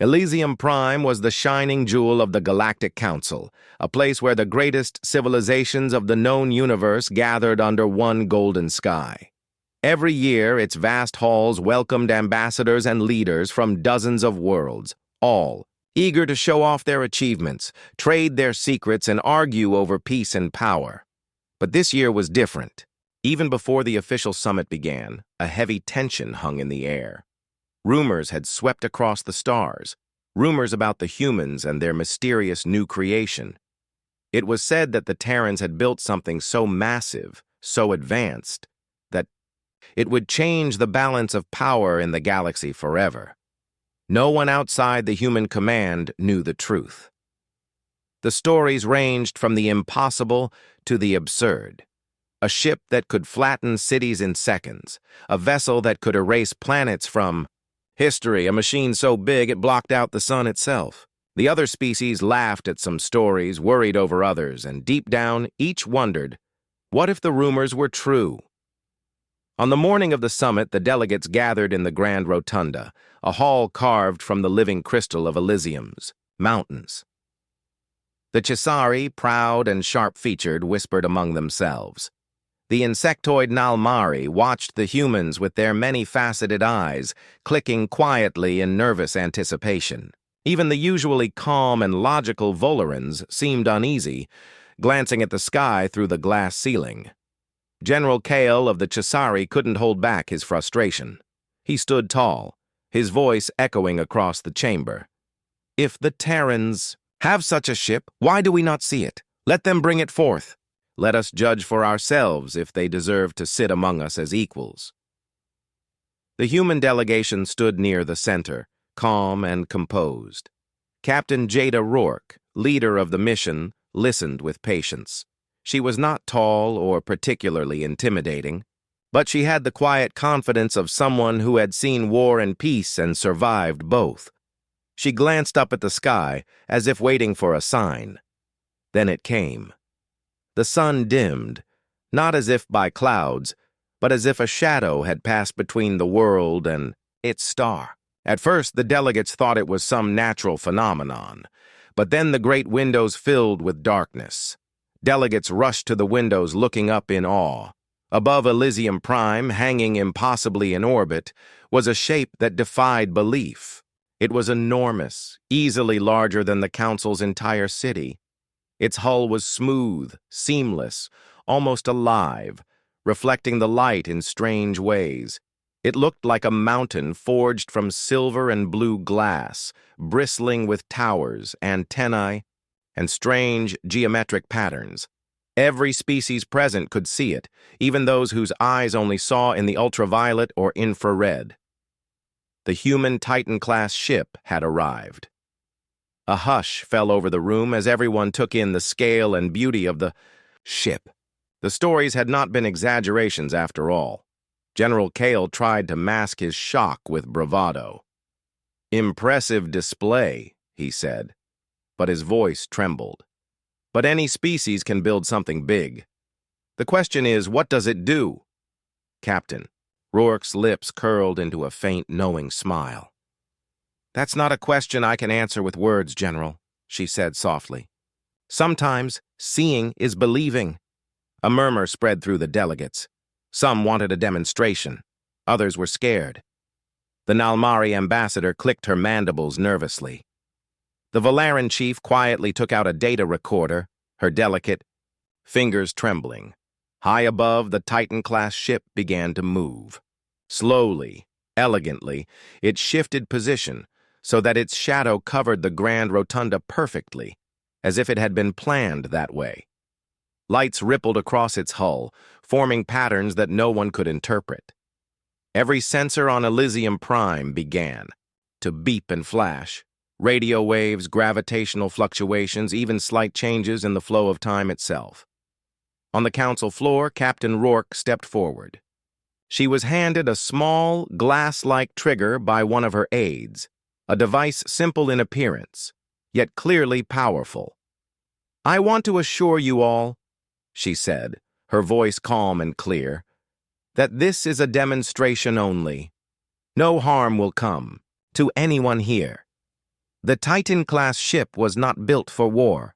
Elysium Prime was the shining jewel of the Galactic Council, a place where the greatest civilizations of the known universe gathered under one golden sky. Every year, its vast halls welcomed ambassadors and leaders from dozens of worlds, all eager to show off their achievements, trade their secrets, and argue over peace and power. But this year was different. Even before the official summit began, a heavy tension hung in the air. Rumors had swept across the stars, rumors about the humans and their mysterious new creation. It was said that the Terrans had built something so massive, so advanced, that it would change the balance of power in the galaxy forever. No one outside the human command knew the truth. The stories ranged from the impossible to the absurd. A ship that could flatten cities in seconds, a vessel that could erase planets from history, a machine so big it blocked out the sun itself. The other species laughed at some stories, worried over others, and deep down, each wondered, what if the rumors were true? On the morning of the summit, the delegates gathered in the Grand Rotunda, a hall carved from the living crystal of Elysium's mountains. The Chisari, proud and sharp-featured, whispered among themselves. The insectoid Nalmari watched the humans with their many-faceted eyes, clicking quietly in nervous anticipation. Even the usually calm and logical Volerans seemed uneasy, glancing at the sky through the glass ceiling. General Kale of the Chisari couldn't hold back his frustration. He stood tall, his voice echoing across the chamber. If the Terrans have such a ship, why do we not see it? Let them bring it forth. Let us judge for ourselves if they deserve to sit among us as equals. The human delegation stood near the center, calm and composed. Captain Jada Rourke, leader of the mission, listened with patience. She was not tall or particularly intimidating, but she had the quiet confidence of someone who had seen war and peace and survived both. She glanced up at the sky, as if waiting for a sign. Then it came. The sun dimmed, not as if by clouds, but as if a shadow had passed between the world and its star. At first, the delegates thought it was some natural phenomenon, but then the great windows filled with darkness. Delegates rushed to the windows, looking up in awe. Above Elysium Prime, hanging impossibly in orbit, was a shape that defied belief. It was enormous, easily larger than the Council's entire city. Its hull was smooth, seamless, almost alive, reflecting the light in strange ways. It looked like a mountain forged from silver and blue glass, bristling with towers, antennae, and strange geometric patterns. Every species present could see it, even those whose eyes only saw in the ultraviolet or infrared. The human Titan-class ship had arrived. A hush fell over the room as everyone took in the scale and beauty of the ship. The stories had not been exaggerations after all. General Kale tried to mask his shock with bravado. "Impressive display," he said, but his voice trembled. "But any species can build something big. The question is, what does it do?" "Captain." Rourke's lips curled into a faint, knowing smile. "That's not a question I can answer with words, General," she said softly. "Sometimes seeing is believing." A murmur spread through the delegates. Some wanted a demonstration. Others were scared. The Nalmari ambassador clicked her mandibles nervously. The Valeran chief quietly took out a data recorder, her delicate fingers trembling. High above, the Titan-class ship began to move. Slowly, elegantly, it shifted position, so that its shadow covered the Grand Rotunda perfectly, as if it had been planned that way. Lights rippled across its hull, forming patterns that no one could interpret. Every sensor on Elysium Prime began to beep and flash. Radio waves, gravitational fluctuations, even slight changes in the flow of time itself. On the council floor, Captain Rourke stepped forward. She was handed a small, glass-like trigger by one of her aides, a device simple in appearance, yet clearly powerful. "I want to assure you all," she said, her voice calm and clear, "that this is a demonstration only. No harm will come to anyone here. The Titan-class ship was not built for war.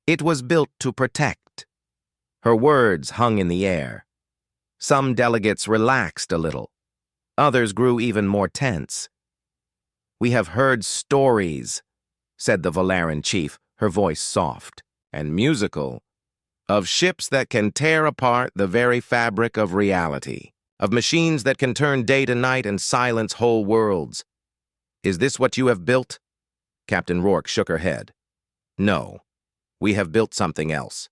It was built to protect. Her words hung in the air. Some delegates relaxed a little. Others grew even more tense. "We have heard stories," said the Valaran chief, her voice soft and musical, "of ships that can tear apart the very fabric of reality, of machines that can turn day to night and silence whole worlds. Is this what you have built?" Captain Rourke shook her head. "No, we have built something else.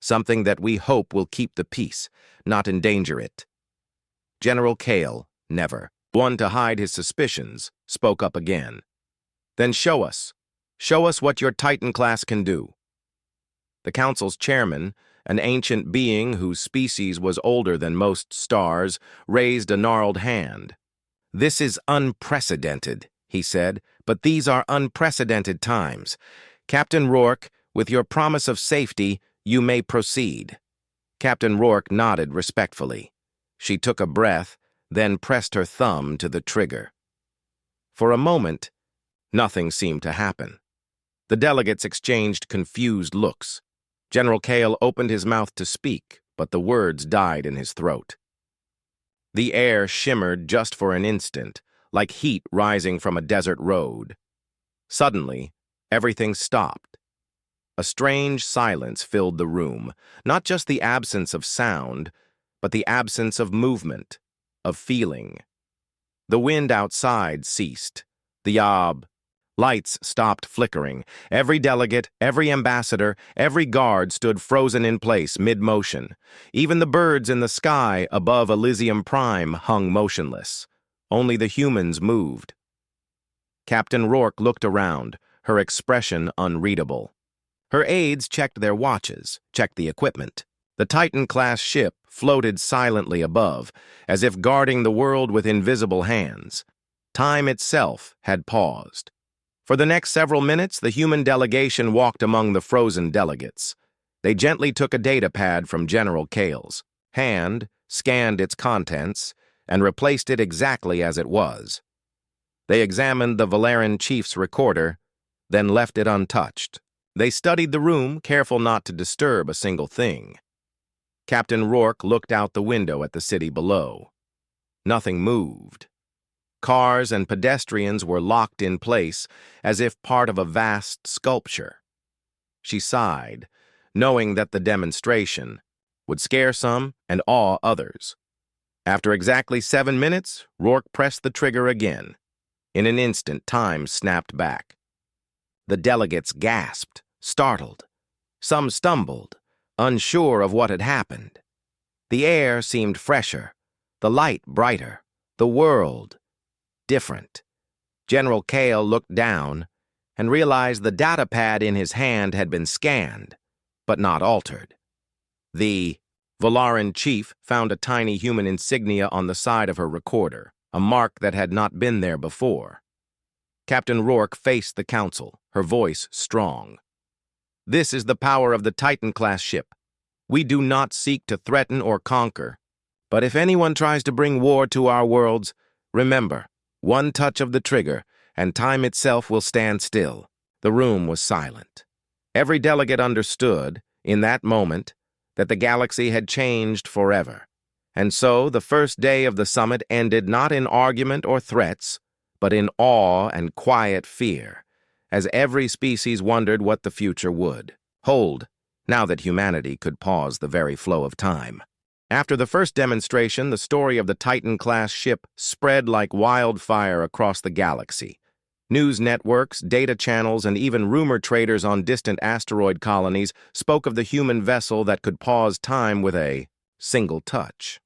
Something that we hope will keep the peace, not endanger it." General Kale, never one to hide his suspicions, spoke up again. "Then show us. Show us what your Titan class can do." The council's chairman, an ancient being whose species was older than most stars, raised a gnarled hand. "This is unprecedented," he said, "but these are unprecedented times. Captain Rourke, with your promise of safety, you may proceed." Captain Rourke nodded respectfully. She took a breath, then pressed her thumb to the trigger. For a moment, nothing seemed to happen. The delegates exchanged confused looks. General Kale opened his mouth to speak, but the words died in his throat. The air shimmered just for an instant, like heat rising from a desert road. Suddenly, everything stopped. A strange silence filled the room, not just the absence of sound, but the absence of movement, of feeling. The wind outside ceased. The lights stopped flickering. Every delegate, every ambassador, every guard stood frozen in place mid-motion. Even the birds in the sky above Elysium Prime hung motionless. Only the humans moved. Captain Rourke looked around, her expression unreadable. Her aides checked their watches, checked the equipment. The Titan-class ship floated silently above, as if guarding the world with invisible hands. Time itself had paused. For the next several minutes, the human delegation walked among the frozen delegates. They gently took a data pad from General Kale's hand, scanned its contents, and replaced it exactly as it was. They examined the Valaran chief's recorder, then left it untouched. They studied the room, careful not to disturb a single thing. Captain Rourke looked out the window at the city below. Nothing moved. Cars and pedestrians were locked in place, as if part of a vast sculpture. She sighed, knowing that the demonstration would scare some and awe others. After exactly 7 minutes, Rourke pressed the trigger again. In an instant, time snapped back. The delegates gasped, startled. Some stumbled, unsure of what had happened. The air seemed fresher, the light brighter, the world different. General Kale looked down and realized the data pad in his hand had been scanned, but not altered. The Valaran chief found a tiny human insignia on the side of her recorder, a mark that had not been there before. Captain Rourke faced the council, her voice strong. "This is the power of the Titan-class ship. We do not seek to threaten or conquer. But if anyone tries to bring war to our worlds, remember, one touch of the trigger, and time itself will stand still." The room was silent. Every delegate understood, in that moment, that the galaxy had changed forever. And so the first day of the summit ended not in argument or threats, but in awe and quiet fear, as every species wondered what the future would hold, now that humanity could pause the very flow of time. After the first demonstration, the story of the Titan-class ship spread like wildfire across the galaxy. News networks, data channels, and even rumor traders on distant asteroid colonies spoke of the human vessel that could pause time with a single touch.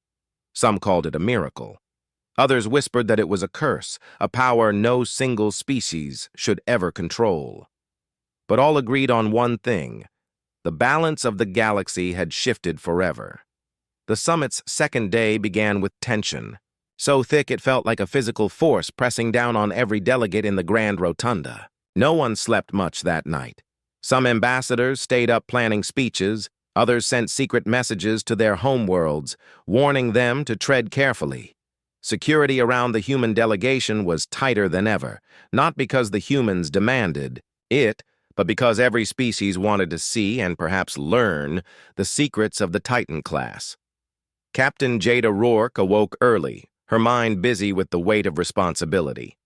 Some called it a miracle. Others whispered that it was a curse, a power no single species should ever control. But all agreed on one thing: the balance of the galaxy had shifted forever. The summit's second day began with tension, so thick it felt like a physical force pressing down on every delegate in the Grand Rotunda. No one slept much that night. Some ambassadors stayed up planning speeches, others sent secret messages to their homeworlds, warning them to tread carefully. Security around the human delegation was tighter than ever, not because the humans demanded it, but because every species wanted to see and perhaps learn the secrets of the Titan class. Captain Jada Rourke awoke early, her mind busy with the weight of responsibility.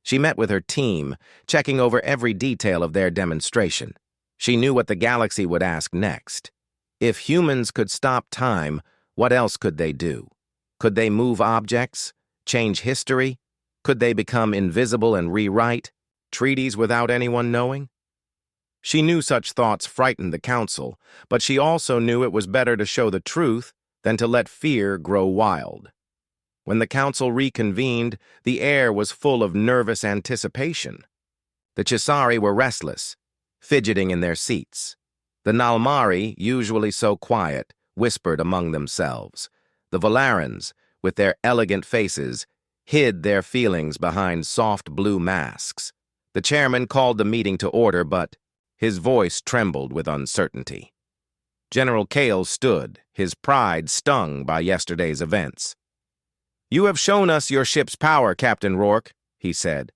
She met with her team, checking over every detail of their demonstration. She knew what the galaxy would ask next. If humans could stop time, what else could they do? Could they move objects, change history? Could they become invisible and rewrite treaties without anyone knowing? She knew such thoughts frightened the council, but she also knew it was better to show the truth than to let fear grow wild. When the council reconvened, the air was full of nervous anticipation. The Chisari were restless, fidgeting in their seats. The Nalmari, usually so quiet, whispered among themselves. The Valarans, with their elegant faces, hid their feelings behind soft blue masks. The chairman called the meeting to order, but his voice trembled with uncertainty. General Kale stood, his pride stung by yesterday's events. "You have shown us your ship's power, Captain Rourke," he said.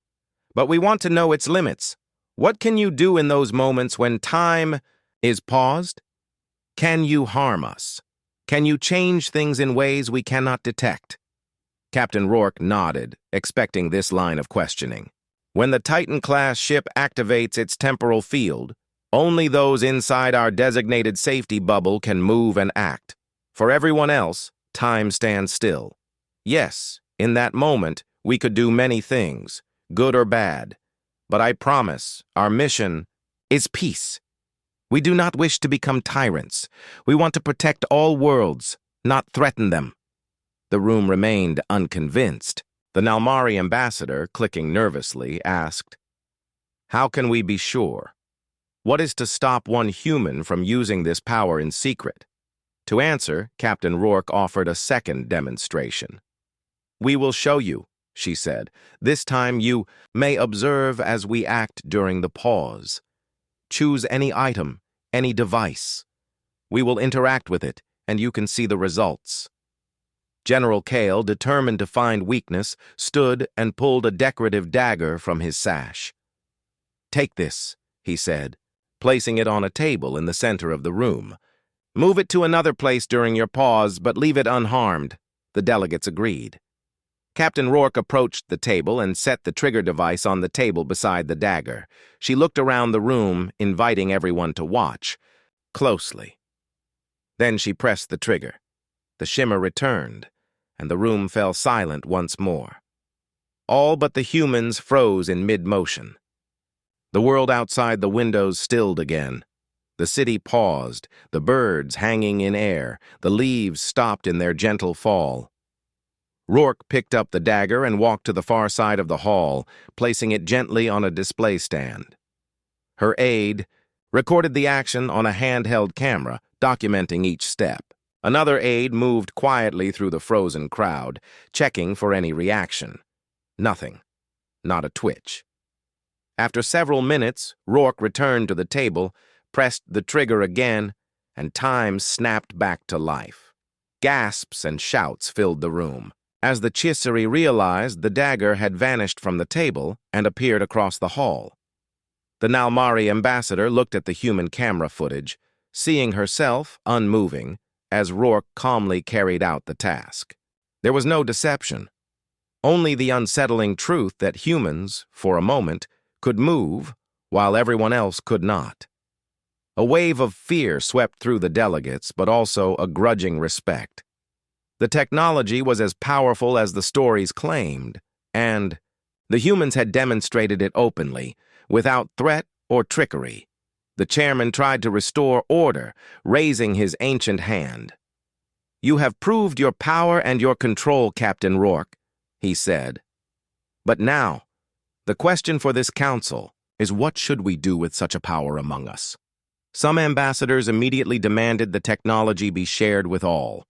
"But we want to know its limits. What can you do in those moments when time is paused? Can you harm us? Can you change things in ways we cannot detect?" Captain Rourke nodded, expecting this line of questioning. "When the Titan-class ship activates its temporal field, only those inside our designated safety bubble can move and act. For everyone else, time stands still. Yes, in that moment, we could do many things, good or bad. But I promise, our mission is peace. We do not wish to become tyrants. We want to protect all worlds, not threaten them." The room remained unconvinced. The Nalmari ambassador, clicking nervously, asked, "How can we be sure? What is to stop one human from using this power in secret?" To answer, Captain Rourke offered a second demonstration. "We will show you," she said. "This time you may observe as we act during the pause. Choose any item, any device. We will interact with it, and you can see the results." General Kale, determined to find weakness, stood and pulled a decorative dagger from his sash. "Take this," he said, placing it on a table in the center of the room. "Move it to another place during your pause, but leave it unharmed." The delegates agreed. Captain Rourke approached the table and set the trigger device on the table beside the dagger. She looked around the room, inviting everyone to watch closely. Then she pressed the trigger. The shimmer returned, and the room fell silent once more. All but the humans froze in mid-motion. The world outside the windows stilled again. The city paused, the birds hanging in air, the leaves stopped in their gentle fall. Rourke picked up the dagger and walked to the far side of the hall, placing it gently on a display stand. Her aide recorded the action on a handheld camera, documenting each step. Another aide moved quietly through the frozen crowd, checking for any reaction. Nothing. Not a twitch. After several minutes, Rourke returned to the table, pressed the trigger again, and time snapped back to life. Gasps and shouts filled the room. As the Chisari realized, the dagger had vanished from the table and appeared across the hall. The Nalmari ambassador looked at the human camera footage, seeing herself unmoving, as Rourke calmly carried out the task. There was no deception, only the unsettling truth that humans, for a moment, could move while everyone else could not. A wave of fear swept through the delegates, but also a grudging respect. The technology was as powerful as the stories claimed, and the humans had demonstrated it openly, without threat or trickery. The chairman tried to restore order, raising his ancient hand. "You have proved your power and your control, Captain Rourke," he said. "But now, the question for this council is, what should we do with such a power among us?" Some ambassadors immediately demanded the technology be shared with all.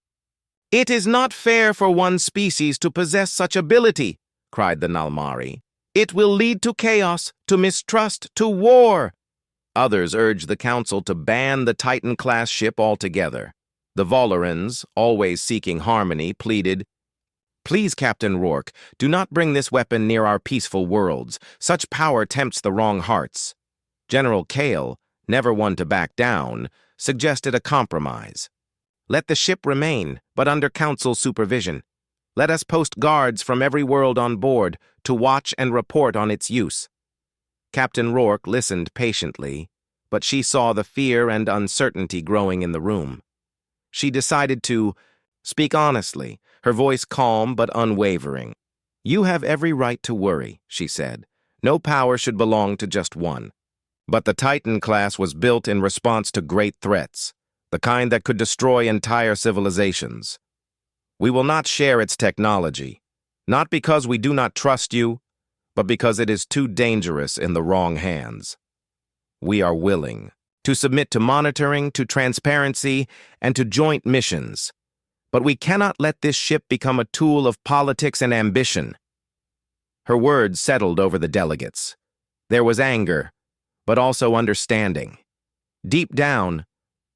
"It is not fair for one species to possess such ability," cried the Nalmari. "It will lead to chaos, to mistrust, to war." Others urged the council to ban the Titan-class ship altogether. The Valarans, always seeking harmony, pleaded, Please, Captain Rourke, do not bring this weapon near our peaceful worlds. Such power tempts the wrong hearts. General Kale, never one to back down, suggested a compromise. Let the ship remain, but under Council supervision. Let us post guards from every world on board to watch and report on its use. Captain Rourke listened patiently, but she saw the fear and uncertainty growing in the room. She decided to speak honestly, her voice calm but unwavering. "You have every right to worry," she said. "No power should belong to just one. But the Titan class was built in response to great threats, the kind that could destroy entire civilizations. We will not share its technology, not because we do not trust you, but because it is too dangerous in the wrong hands. We are willing to submit to monitoring, to transparency, and to joint missions. But we cannot let this ship become a tool of politics and ambition." Her words settled over the delegates. There was anger, but also understanding. Deep down,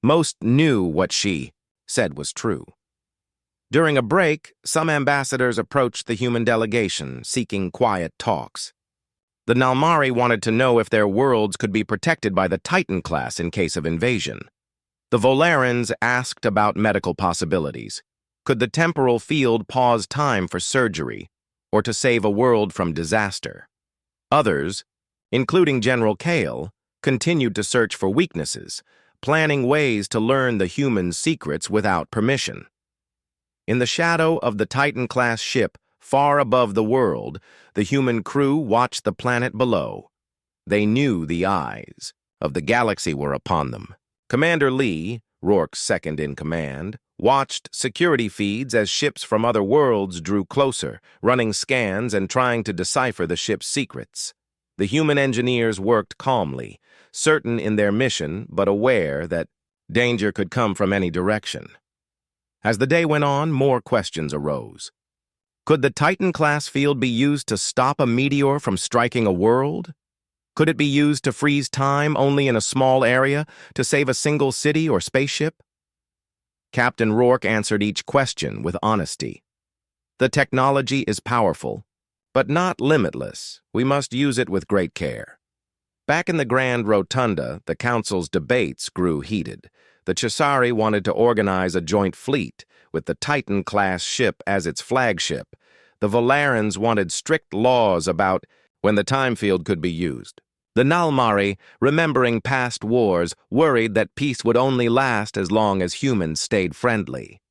most knew what she said was true. During a break, some ambassadors approached the human delegation, seeking quiet talks. The Nalmari wanted to know if their worlds could be protected by the Titan class in case of invasion. The Volarans asked about medical possibilities. Could the temporal field pause time for surgery, or to save a world from disaster? Others, including General Kale, continued to search for weaknesses, planning ways to learn the humans' secrets without permission. In the shadow of the Titan-class ship, far above the world, the human crew watched the planet below. They knew the eyes of the galaxy were upon them. Commander Lee, Rourke's second-in-command, watched security feeds as ships from other worlds drew closer, running scans and trying to decipher the ship's secrets. The human engineers worked calmly, certain in their mission but aware that danger could come from any direction. As the day went on, more questions arose. Could the Titan-class field be used to stop a meteor from striking a world? Could it be used to freeze time only in a small area to save a single city or spaceship? Captain Rourke answered each question with honesty. The technology is powerful, but not limitless. We must use it with great care. Back in the Grand Rotunda, the Council's debates grew heated. The Chesari wanted to organize a joint fleet, with the Titan-class ship as its flagship. The Volarans wanted strict laws about when the time field could be used. The Nalmari, remembering past wars, worried that peace would only last as long as humans stayed friendly.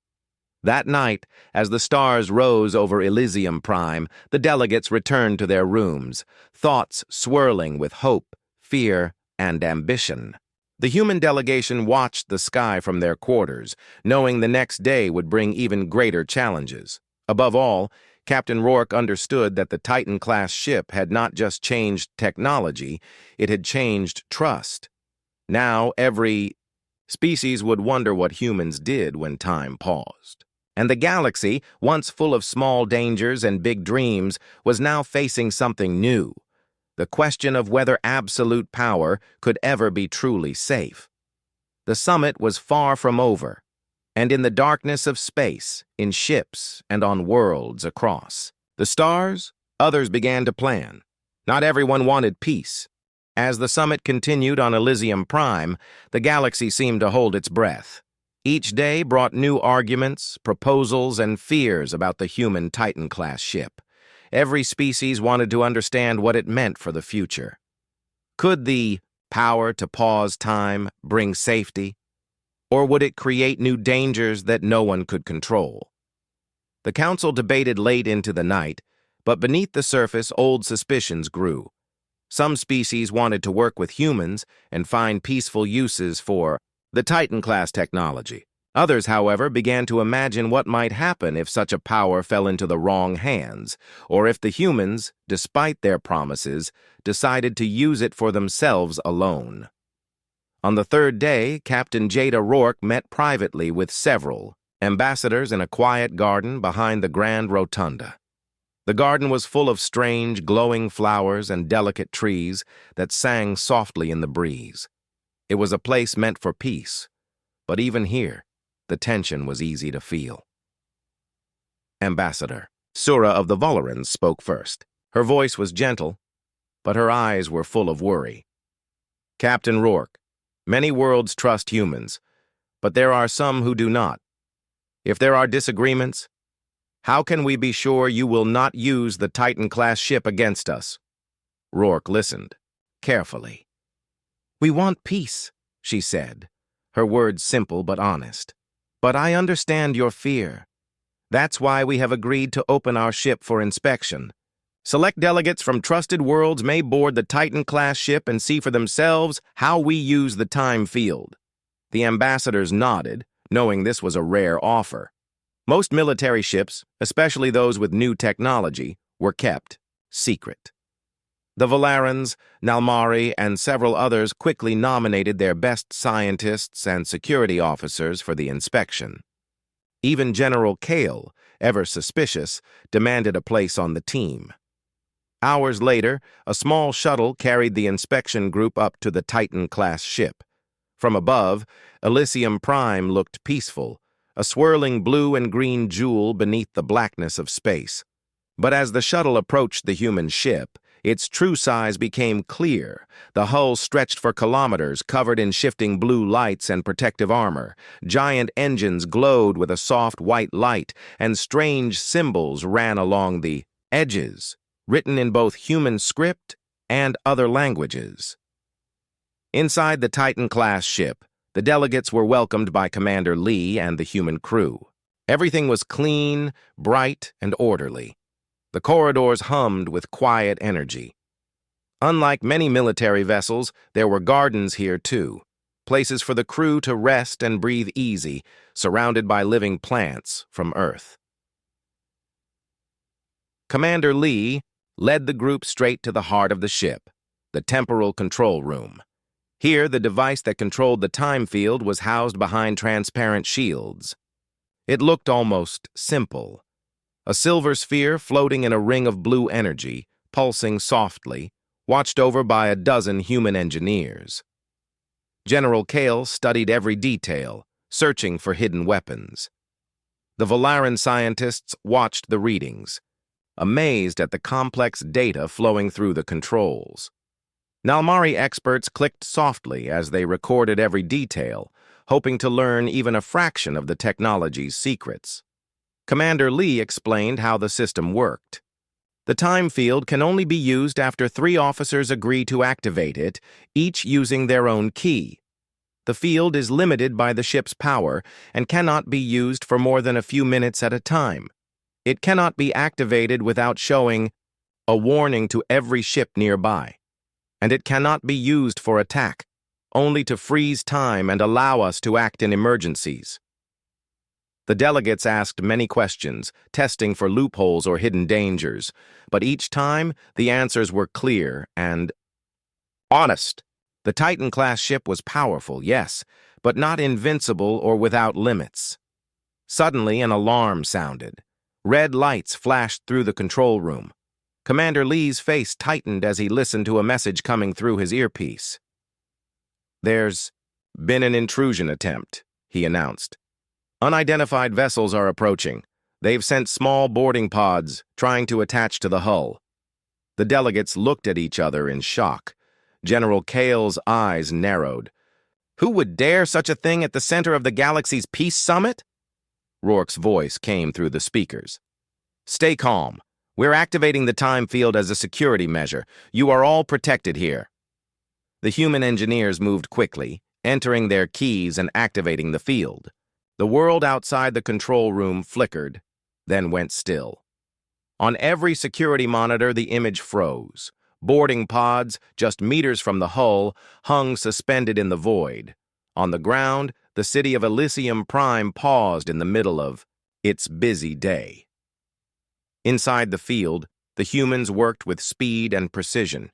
That night, as the stars rose over Elysium Prime, the delegates returned to their rooms, thoughts swirling with hope, fear, and ambition. The human delegation watched the sky from their quarters, knowing the next day would bring even greater challenges. Above all, Captain Rourke understood that the Titan-class ship had not just changed technology, it had changed trust. Now every species would wonder what humans did when time paused. And the galaxy, once full of small dangers and big dreams, was now facing something new. The question of whether absolute power could ever be truly safe. The summit was far from over, and in the darkness of space, in ships and on worlds across the stars, others began to plan. Not everyone wanted peace. As the summit continued on Elysium Prime, the galaxy seemed to hold its breath. Each day brought new arguments, proposals, and fears about the human Titan-class ship. Every species wanted to understand what it meant for the future. Could the power to pause time bring safety? Or would it create new dangers that no one could control? The council debated late into the night, but beneath the surface, old suspicions grew. Some species wanted to work with humans and find peaceful uses for the Titan-class technology. Others, however, began to imagine what might happen if such a power fell into the wrong hands, or if the humans, despite their promises, decided to use it for themselves alone. On the third day, Captain Jada Rourke met privately with several ambassadors in a quiet garden behind the Grand Rotunda. The garden was full of strange, glowing flowers and delicate trees that sang softly in the breeze. It was a place meant for peace, but even here, the tension was easy to feel. Ambassador, Sura of the Volerans spoke first. Her voice was gentle, but her eyes were full of worry. Captain Rourke, many worlds trust humans, but there are some who do not. If there are disagreements, how can we be sure you will not use the Titan-class ship against us? Rourke listened, carefully. We want peace, she said, her words simple but honest. But I understand your fear. That's why we have agreed to open our ship for inspection. Select delegates from trusted worlds may board the Titan-class ship and see for themselves how we use the time field. The ambassadors nodded, knowing this was a rare offer. Most military ships, especially those with new technology, were kept secret. The Valarans, Nalmari, and several others quickly nominated their best scientists and security officers for the inspection. Even General Kale, ever suspicious, demanded a place on the team. Hours later, a small shuttle carried the inspection group up to the Titan-class ship. From above, Elysium Prime looked peaceful, a swirling blue and green jewel beneath the blackness of space. But as the shuttle approached the human ship, its true size became clear. The hull stretched for kilometers, covered in shifting blue lights and protective armor. Giant engines glowed with a soft white light, and strange symbols ran along the edges, written in both human script and other languages. Inside the Titan-class ship, the delegates were welcomed by Commander Lee and the human crew. Everything was clean, bright, and orderly. The corridors hummed with quiet energy. Unlike many military vessels, there were gardens here too, places for the crew to rest and breathe easy, surrounded by living plants from Earth. Commander Lee led the group straight to the heart of the ship, the temporal control room. Here, the device that controlled the time field was housed behind transparent shields. It looked almost simple. A silver sphere floating in a ring of blue energy, pulsing softly, watched over by a dozen human engineers. General Kale studied every detail, searching for hidden weapons. The Valaran scientists watched the readings, amazed at the complex data flowing through the controls. Nalmari experts clicked softly as they recorded every detail, hoping to learn even a fraction of the technology's secrets. Commander Lee explained how the system worked. The time field can only be used after 3 officers agree to activate it, each using their own key. The field is limited by the ship's power and cannot be used for more than a few minutes at a time. It cannot be activated without showing a warning to every ship nearby. And it cannot be used for attack, only to freeze time and allow us to act in emergencies. The delegates asked many questions, testing for loopholes or hidden dangers, but each time the answers were clear and honest. The Titan-class ship was powerful, yes, but not invincible or without limits. Suddenly, an alarm sounded. Red lights flashed through the control room. Commander Lee's face tightened as he listened to a message coming through his earpiece. "There's been an intrusion attempt," he announced. "Unidentified vessels are approaching. They've sent small boarding pods, trying to attach to the hull." The delegates looked at each other in shock. General Kale's eyes narrowed. "Who would dare such a thing at the center of the galaxy's peace summit?" Rourke's voice came through the speakers. "Stay calm. We're activating the time field as a security measure. You are all protected here." The human engineers moved quickly, entering their keys and activating the field. The world outside the control room flickered, then went still. On every security monitor, the image froze. Boarding pods, just meters from the hull, hung suspended in the void. On the ground, the city of Elysium Prime paused in the middle of its busy day. Inside the field, the humans worked with speed and precision.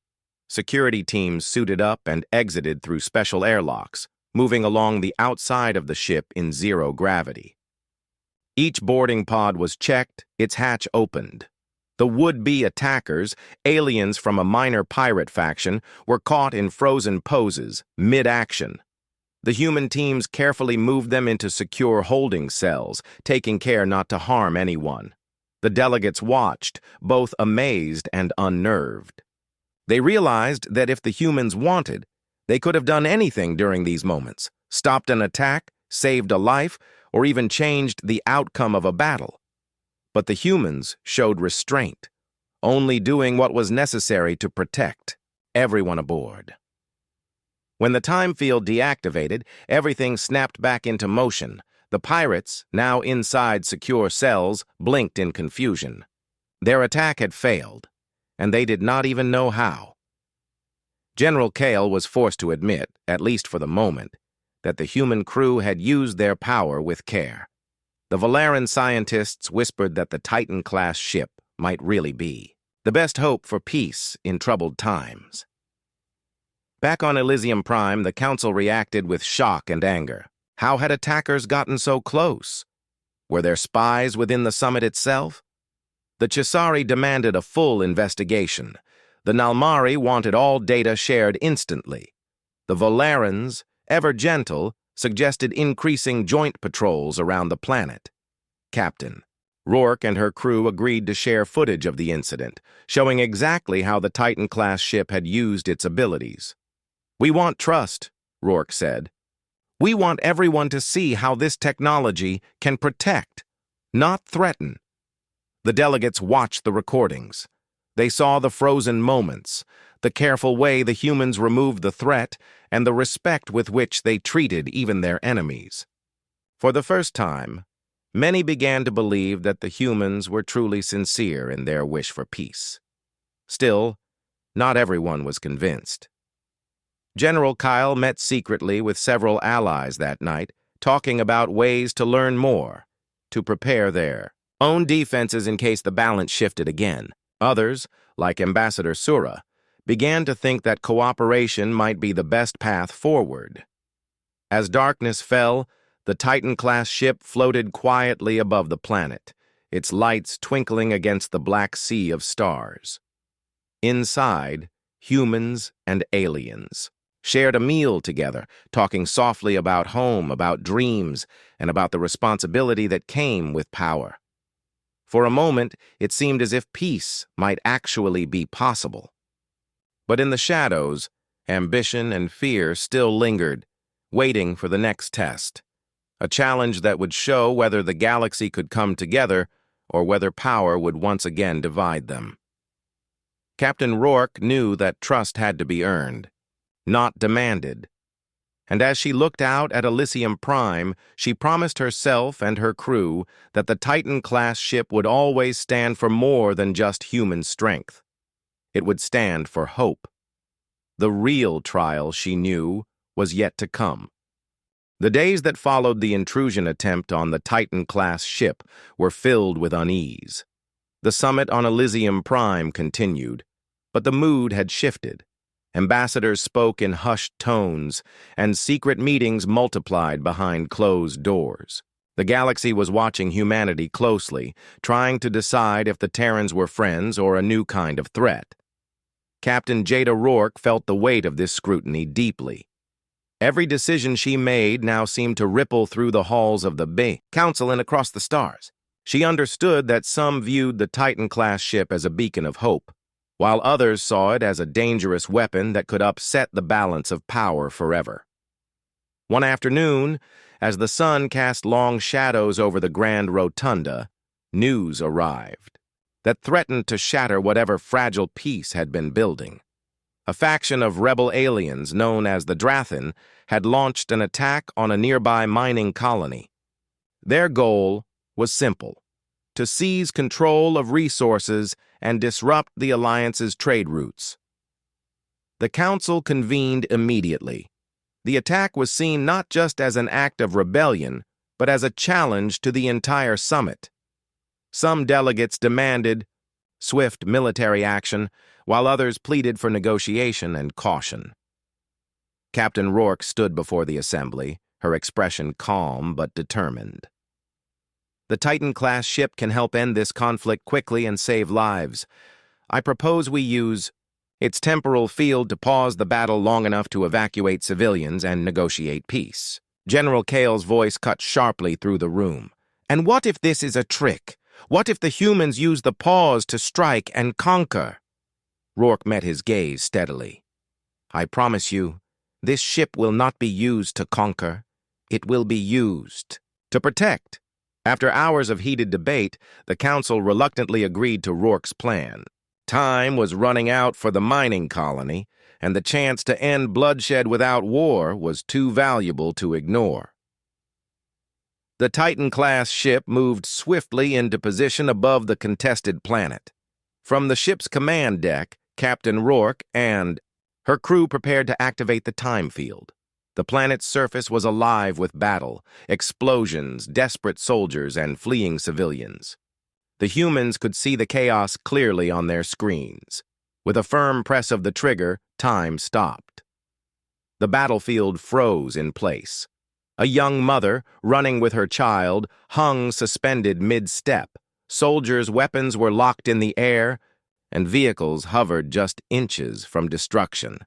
Security teams suited up and exited through special airlocks, moving along the outside of the ship in zero gravity. Each boarding pod was checked, its hatch opened. The would-be attackers, aliens from a minor pirate faction, were caught in frozen poses, mid-action. The human teams carefully moved them into secure holding cells, taking care not to harm anyone. The delegates watched, both amazed and unnerved. They realized that if the humans wanted, they could have done anything during these moments, stopped an attack, saved a life, or even changed the outcome of a battle. But the humans showed restraint, only doing what was necessary to protect everyone aboard. When the time field deactivated, everything snapped back into motion. The pirates, now inside secure cells, blinked in confusion. Their attack had failed, and they did not even know how. General Kale was forced to admit, at least for the moment, that the human crew had used their power with care. The Valeran scientists whispered that the Titan-class ship might really be the best hope for peace in troubled times. Back on Elysium Prime, the Council reacted with shock and anger. How had attackers gotten so close? Were there spies within the summit itself? The Chisari demanded a full investigation. The Nalmari wanted all data shared instantly. The Valerans, ever gentle, suggested increasing joint patrols around the planet. Captain Rourke and her crew agreed to share footage of the incident, showing exactly how the Titan-class ship had used its abilities. "We want trust," Rourke said. "We want everyone to see how this technology can protect, not threaten." The delegates watched the recordings. They saw the frozen moments, the careful way the humans removed the threat, and the respect with which they treated even their enemies. For the first time, many began to believe that the humans were truly sincere in their wish for peace. Still, not everyone was convinced. General Kyle met secretly with several allies that night, talking about ways to learn more, to prepare their own defenses in case the balance shifted again. Others, like Ambassador Sura, began to think that cooperation might be the best path forward. As darkness fell, the Titan-class ship floated quietly above the planet, its lights twinkling against the black sea of stars. Inside, humans and aliens shared a meal together, talking softly about home, about dreams, and about the responsibility that came with power. For a moment, it seemed as if peace might actually be possible. But in the shadows, ambition and fear still lingered, waiting for the next test, a challenge that would show whether the galaxy could come together or whether power would once again divide them. Captain Rourke knew that trust had to be earned, not demanded. And as she looked out at Elysium Prime, she promised herself and her crew that the Titan-class ship would always stand for more than just human strength. It would stand for hope. The real trial, she knew, was yet to come. The days that followed the intrusion attempt on the Titan-class ship were filled with unease. The summit on Elysium Prime continued, but the mood had shifted. Ambassadors spoke in hushed tones, and secret meetings multiplied behind closed doors. The galaxy was watching humanity closely, trying to decide if the Terrans were friends or a new kind of threat. Captain Jada Rourke felt the weight of this scrutiny deeply. Every decision she made now seemed to ripple through the halls of the Council and across the stars. She understood that some viewed the Titan-class ship as a beacon of hope, while others saw it as a dangerous weapon that could upset the balance of power forever. One afternoon, as the sun cast long shadows over the Grand Rotunda, news arrived that threatened to shatter whatever fragile peace had been building. A faction of rebel aliens known as the Drathan had launched an attack on a nearby mining colony. Their goal was simple: to seize control of resources and disrupt the Alliance's trade routes. The Council convened immediately. The attack was seen not just as an act of rebellion, but as a challenge to the entire summit. Some delegates demanded swift military action, while others pleaded for negotiation and caution. Captain Rourke stood before the assembly, her expression calm but determined. The Titan-class ship can help end this conflict quickly and save lives. I propose we use its temporal field to pause the battle long enough to evacuate civilians and negotiate peace. General Kale's voice cut sharply through the room. And what if this is a trick? What if the humans use the pause to strike and conquer? Rourke met his gaze steadily. I promise you, this ship will not be used to conquer. It will be used to protect. After hours of heated debate, the council reluctantly agreed to Rourke's plan. Time was running out for the mining colony, and the chance to end bloodshed without war was too valuable to ignore. The Titan-class ship moved swiftly into position above the contested planet. From the ship's command deck, Captain Rourke and her crew prepared to activate the time field. The planet's surface was alive with battle, explosions, desperate soldiers, and fleeing civilians. The humans could see the chaos clearly on their screens. With a firm press of the trigger, time stopped. The battlefield froze in place. A young mother, running with her child, hung suspended mid-step. Soldiers' weapons were locked in the air, and vehicles hovered just inches from destruction.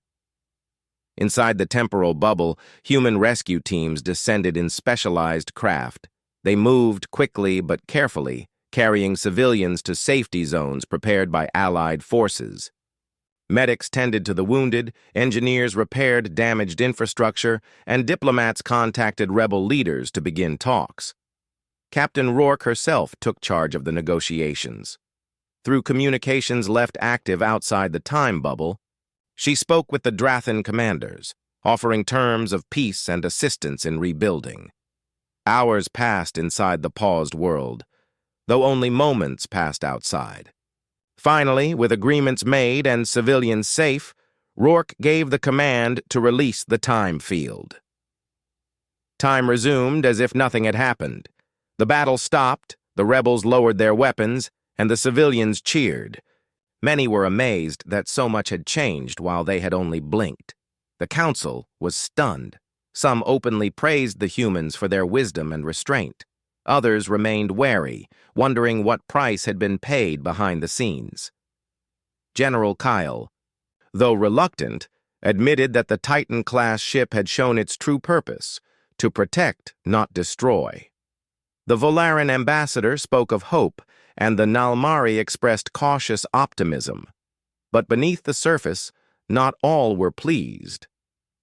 Inside the temporal bubble, human rescue teams descended in specialized craft. They moved quickly but carefully, carrying civilians to safety zones prepared by Allied forces. Medics tended to the wounded, engineers repaired damaged infrastructure, and diplomats contacted rebel leaders to begin talks. Captain Rourke herself took charge of the negotiations. Through communications left active outside the time bubble, she spoke with the Drathan commanders, offering terms of peace and assistance in rebuilding. Hours passed inside the paused world, though only moments passed outside. Finally, with agreements made and civilians safe, Rourke gave the command to release the time field. Time resumed as if nothing had happened. The battle stopped, the rebels lowered their weapons, and the civilians cheered. Many were amazed that so much had changed while they had only blinked. The council was stunned. Some openly praised the humans for their wisdom and restraint. Others remained wary, wondering what price had been paid behind the scenes. General Kyle, though reluctant, admitted that the Titan-class ship had shown its true purpose, to protect, not destroy. The Volaran ambassador spoke of hope, and the Nalmari expressed cautious optimism. But beneath the surface, not all were pleased.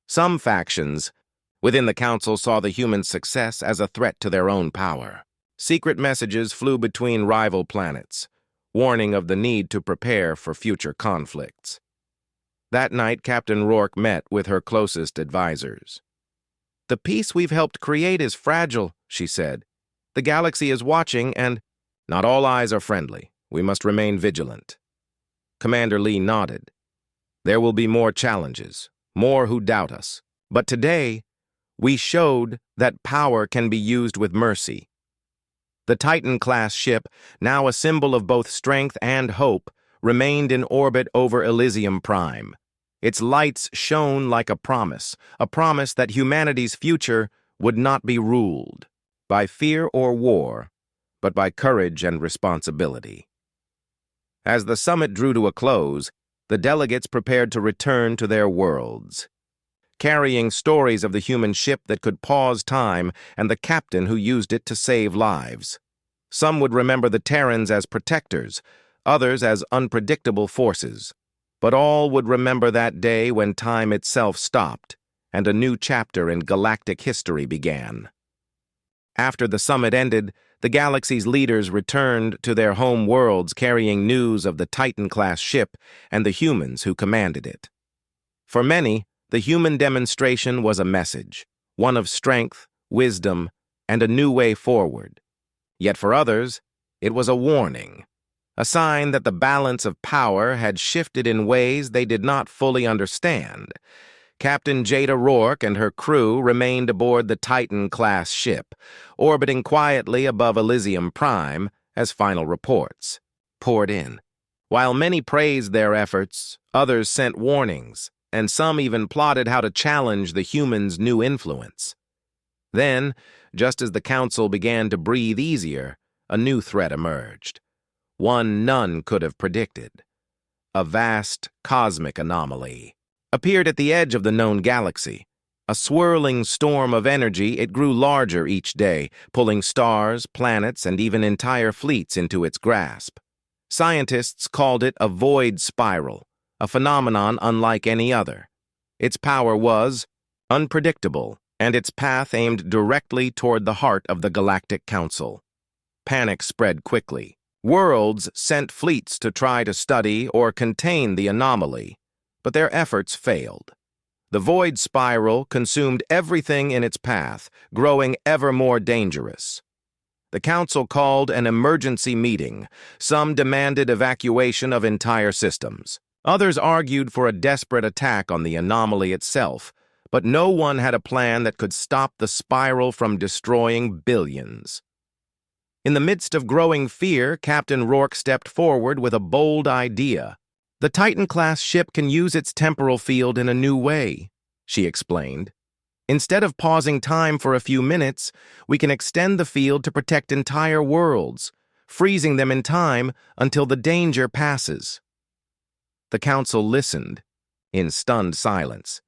Some factions within the council saw the human success as a threat to their own power. Secret messages flew between rival planets, warning of the need to prepare for future conflicts. That night, Captain Rourke met with her closest advisors. "The peace we've helped create is fragile," she said. "The galaxy is watching, and not all eyes are friendly. We must remain vigilant." Commander Lee nodded. "There will be more challenges, more who doubt us. But today, we showed that power can be used with mercy." The Titan-class ship, now a symbol of both strength and hope, remained in orbit over Elysium Prime. Its lights shone like a promise that humanity's future would not be ruled by fear or war, but by courage and responsibility. As the summit drew to a close, the delegates prepared to return to their worlds, carrying stories of the human ship that could pause time and the captain who used it to save lives. Some would remember the Terrans as protectors, others as unpredictable forces, but all would remember that day when time itself stopped and a new chapter in galactic history began. After the summit ended, the galaxy's leaders returned to their home worlds carrying news of the Titan-class ship and the humans who commanded it. For many, the human demonstration was a message, one of strength, wisdom, and a new way forward. Yet for others, it was a warning, a sign that the balance of power had shifted in ways they did not fully understand. Captain Jada Rourke and her crew remained aboard the Titan-class ship, orbiting quietly above Elysium Prime as final reports poured in. While many praised their efforts, others sent warnings, and some even plotted how to challenge the humans' new influence. Then, just as the council began to breathe easier, a new threat emerged. One none could have predicted. A vast cosmic anomaly appeared at the edge of the known galaxy, A swirling storm of energy, it grew larger each day, pulling stars, planets, and even entire fleets into its grasp. Scientists called it a void spiral, a phenomenon unlike any other. Its power was unpredictable, and its path aimed directly toward the heart of the Galactic Council. Panic spread quickly. Worlds sent fleets to try to study or contain the anomaly, but their efforts failed. The void spiral consumed everything in its path, growing ever more dangerous. The council called an emergency meeting. Some demanded evacuation of entire systems. Others argued for a desperate attack on the anomaly itself, but no one had a plan that could stop the spiral from destroying billions. In the midst of growing fear, Captain Rourke stepped forward with a bold idea. "The Titan-class ship can use its temporal field in a new way," she explained. "Instead of pausing time for a few minutes, we can extend the field to protect entire worlds, freezing them in time until the danger passes." The council listened, in stunned silence.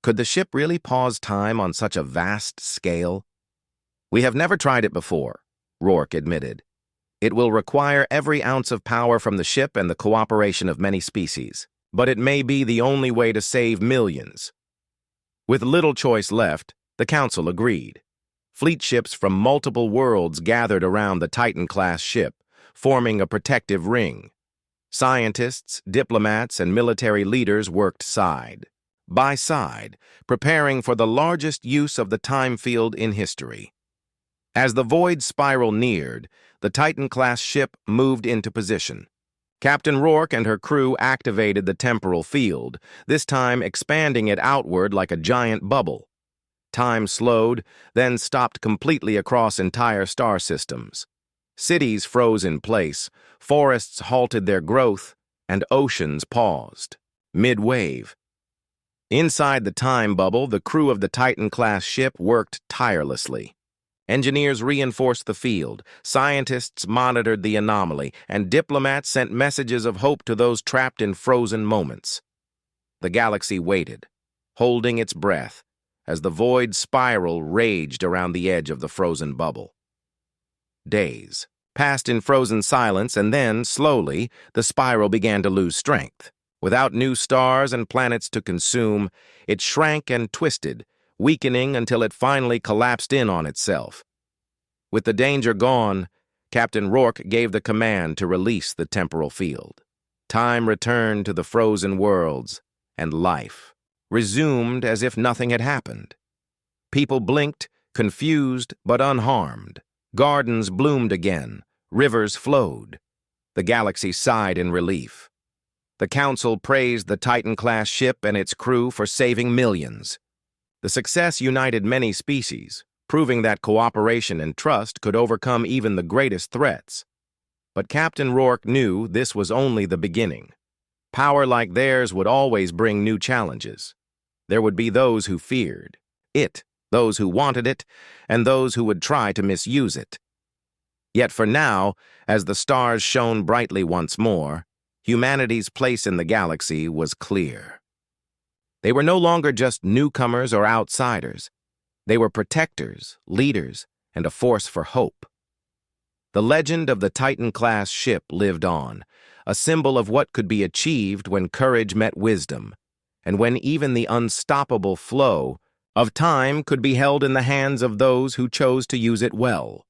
Could the ship really pause time on such a vast scale? "We have never tried it before," Rourke admitted. "It will require every ounce of power from the ship and the cooperation of many species, but it may be the only way to save millions." With little choice left, the council agreed. Fleet ships from multiple worlds gathered around the Titan-class ship, forming a protective ring. Scientists, diplomats, and military leaders worked side by side, preparing for the largest use of the time field in history. As the void spiral neared, the Titan-class ship moved into position. Captain Rourke and her crew activated the temporal field, this time expanding it outward like a giant bubble. Time slowed, then stopped completely across entire star systems. Cities froze in place, forests halted their growth, and oceans paused, mid-wave. Inside the time bubble, the crew of the Titan-class ship worked tirelessly. Engineers reinforced the field, scientists monitored the anomaly, and diplomats sent messages of hope to those trapped in frozen moments. The galaxy waited, holding its breath, as the void spiral raged around the edge of the frozen bubble. Days passed in frozen silence, and then, slowly, the spiral began to lose strength. Without new stars and planets to consume, it shrank and twisted, weakening until it finally collapsed in on itself. With the danger gone, Captain Rourke gave the command to release the temporal field. Time returned to the frozen worlds, and life resumed as if nothing had happened. People blinked, confused but unharmed. Gardens bloomed again, rivers flowed. The galaxy sighed in relief. The Council praised the Titan-class ship and its crew for saving millions. The success united many species, proving that cooperation and trust could overcome even the greatest threats. But Captain Rourke knew this was only the beginning. Power like theirs would always bring new challenges. There would be those who feared it, those who wanted it, and those who would try to misuse it. Yet for now, as the stars shone brightly once more, humanity's place in the galaxy was clear. They were no longer just newcomers or outsiders. They were protectors, leaders, and a force for hope. The legend of the Titan-class ship lived on, a symbol of what could be achieved when courage met wisdom, and when even the unstoppable flow of time could be held in the hands of those who chose to use it well.